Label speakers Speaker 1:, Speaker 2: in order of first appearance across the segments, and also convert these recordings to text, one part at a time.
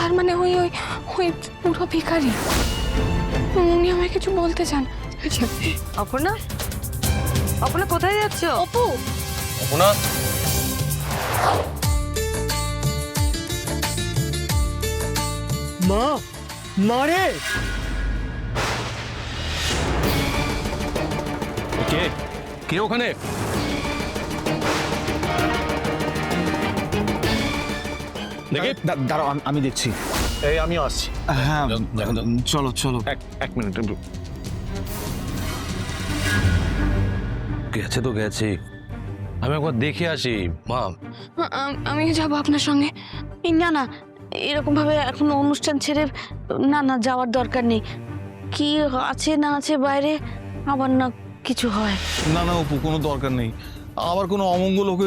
Speaker 1: তার মানে ওই ওই ওই পুরো ভিখারি, উনি আমায় কিছু বলতে চান।
Speaker 2: অপর্ণা, অপর্ণা কোথায় যাচ্ছ?
Speaker 1: অপু,
Speaker 3: অপর্ণা,
Speaker 4: মা, মা রে!
Speaker 3: কে কে ওখানে? দেখি
Speaker 4: দাঁড়াও, আমি দেখছি।
Speaker 5: এই আমিও আসছি।
Speaker 4: হ্যাঁ,
Speaker 3: দেখো তো।
Speaker 4: চলো চলো।
Speaker 5: এক মিনিট একটু।
Speaker 3: গেছে তো গেছে, আমি একবার দেখে আসি। মা,
Speaker 1: আমি যাব আপনার সঙ্গে। এই না না, এরকম ভাবে এখন অনুষ্ঠান ছেড়ে না না যাওয়ার দরকার নেই। কি আছে না আছে বাইরে, আবার না কিছু হয়।
Speaker 4: না না অপু, কোনো দরকার নেই। আবার কোনো অমঙ্গল হোক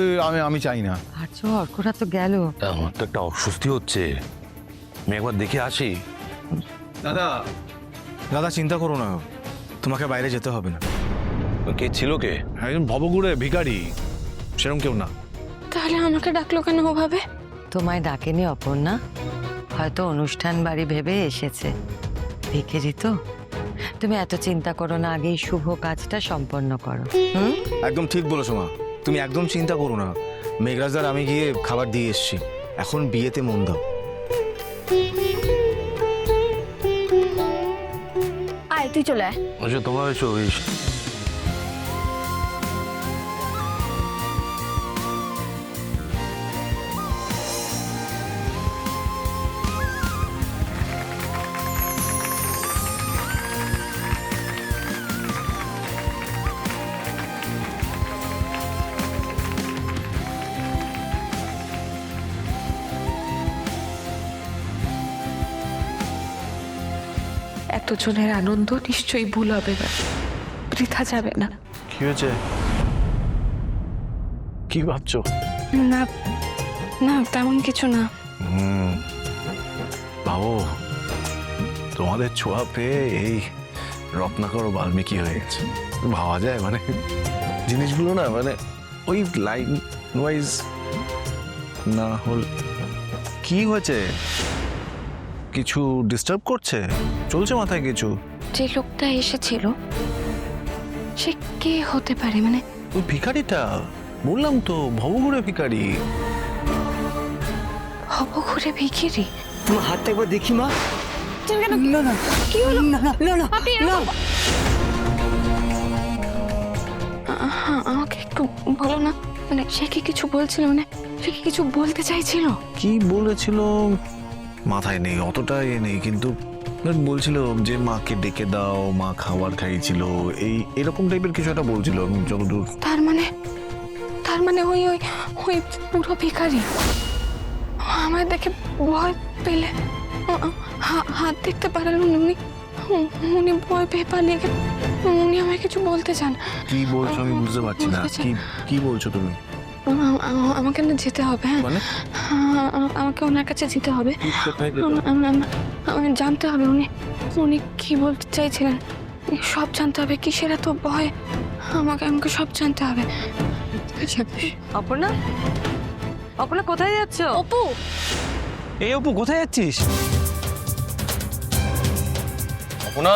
Speaker 4: আমি চাই না।
Speaker 2: আচ্ছা, অর্করা তো গেল।
Speaker 3: আমার তো একটা অস্বস্তি হচ্ছে, আমি একবার দেখে আসি।
Speaker 4: দাদা, দাদা চিন্তা করো না, তোমাকে বাইরে যেতে হবে না।
Speaker 3: কে ছিল কে?
Speaker 5: একজন ভবঘুরে ভিখারি, সেরকম কেউ না।
Speaker 1: তাহলে আমাকে ডাকলো কেন ওভাবে?
Speaker 2: তোমায় ডাকেনি অপর্ণা, হয়তো অনুষ্ঠান বাড়ি ভেবে এসেছে। ভিখিরি তো, তুমি এত চিন্তা করো না, আগেই শুভ কাজটা সম্পন্ন করো।
Speaker 4: একদম ঠিক বলেছো মা, তুমি একদম চিন্তা করো না। মেঘরাজদার আমি গিয়ে খাবার দিয়ে এসছি, এখন বিয়েতে মন দাও।
Speaker 1: আয় তুই চলে আয়।
Speaker 3: আচ্ছা, তোমার এসো।
Speaker 1: এতজনের আনন্দ নিশ্চয়ই ভুল হবে না, বৃথা যাবে না।
Speaker 5: কি হয়েছে? কি ভাবছো?
Speaker 1: না না, তেমন কিছু না।
Speaker 5: বাবু, তোমাদের ছোঁয়া পেয়ে এই রত্নাকর ও বাল্মীকি হয়ে গেছে। ভাবা যায় মানে জিনিসগুলো না, মানে ওই লাইন ওয়াইজ না হল। কি হয়েছে? কিছু ডিস্টার্ব করছে? চলছে মাথায় কিছু?
Speaker 1: যে লোকটা এসেছিল সে কে হতে পারে? মানে
Speaker 5: ওই ভিখারিটা, বললাম তো ভবঘুরে ভিখারি।
Speaker 1: ভবঘুরে ভিখিরি?
Speaker 4: তোমার হাতটা একবার দেখি মা।
Speaker 1: না না, কি হলো? না না না না, আমাকে একটু বলো না, মানে সে কি কিছু বলছিল? মানে সে কি কিছু বলতে চাইছিল?
Speaker 5: কি বলেছিল মাথায় নেই, অতটা নেই, কিন্তু বলছিল যে মাকে ডেকে দাও, মা খাবার খাইছিল, এরকম টাইপের কিছু একটা বলছিল আমি যতদূর।
Speaker 1: তার মানে ওই ওই ওই পুরো ভিখারি আমায় দেখে ভয় পেলে হাত দেখতে পারেন উনি, উনি ভয় পেয়ে পালিয়ে গেলেন। উনি আমায় কিছু বলতে চান।
Speaker 5: কি বলছো আমি বুঝতে পারছি না। কি বলছো তুমি?
Speaker 1: আমাকে না যেতে হবে। হ্যাঁ,
Speaker 5: মানে
Speaker 1: আমাকে ওনার কাছে যেতে হবে। আমাকে জানতে হবে উনি কি বলতে চাইছিলেন, সব জানতে হবে। কিসের এত ভয়? আমাকে সব জানতে হবে।
Speaker 2: অপর্ণা, অপর্ণা কোথায় যাচ্ছ?
Speaker 1: অপু,
Speaker 4: এই অপু, কোথায় যাচ্ছিস?
Speaker 3: অপর্ণা,